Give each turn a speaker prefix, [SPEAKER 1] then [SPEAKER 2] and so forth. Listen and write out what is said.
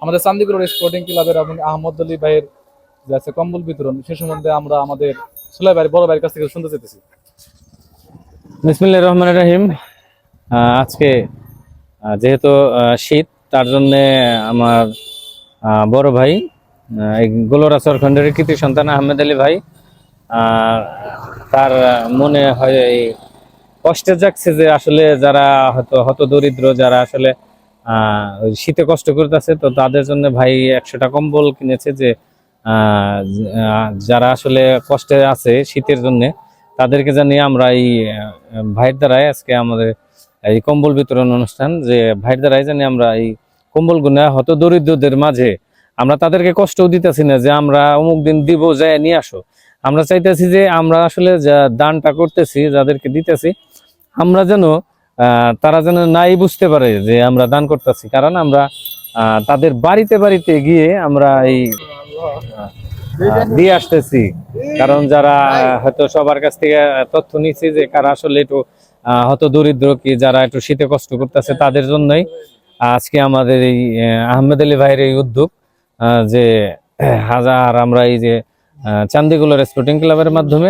[SPEAKER 1] আমাদের চান্দিগুলোর স্পোর্টিং ক্লাবের এবং আহমদ আলী ভাইয়ের যে আছে কম্বল বিতরণ সে সম্বন্ধে আমরা আমাদের সুলাই ভাই বড় ভাইয়ের কাছ থেকে শুনতে চাইতেছি।
[SPEAKER 2] বিসমিল্লাহির রহমানির রহিম। আজকে যেহেতু শীত, তার জন্য আমার বড় ভাই এই গোলরাচর খণ্ডের কৃতি সন্তান আহমেদ আলী ভাই, আহ, তার মনে হয় এই কষ্টে যাচ্ছে যে আসলে যারা হয়তো হত দরিদ্র, যারা আসলে ওই শীতে কষ্ট করতেছে, তো তাদের জন্য ভাই 100টা কম্বল কিনেছে, যে যারা আসলে কষ্টে আছে শীতের জন্য, তাদেরকে জানিয়ে আমরা এই ভাইয়ের দ্বারাই আজকে আমাদের এই কম্বল বিতরণ অনুষ্ঠান, যে ভাইয়ের দ্বারাই জানি আমরা এই কম্বল গুনা হত দরিদ্রদের মাঝে আমরা তাদেরকে কষ্টও দিতেছি না যে আমরা অমুক দিন দিব, যায় নিয়ে আসো। আমরা চাইতেছি যে আমরা আসলে যা দানটা করতেছি, যাদেরকে দিতেছি, আমরা যেন তারা যেন নাই বুঝতে পারে যে আমরা দান করতেছি, কারণ আমরা তাদের বাড়িতে বাড়িতে গিয়ে আমরা এই দিয়ে আসতেছি। কারণ যারা হয়তো সবার কাছ থেকে তথ্য নিচ্ছি যে কারা আসলে একটু হয়তো দরিদ্র, কি যারা একটু শীতে কষ্ট করতেছে, তাদের জন্যই আজকে আমাদের এই আহমেদ আলী ভাইয়ের এই উদ্যোগ, যে হাজার আমরা এই যে চান্দিগুলোর স্পোর্টিং ক্লাবের মাধ্যমে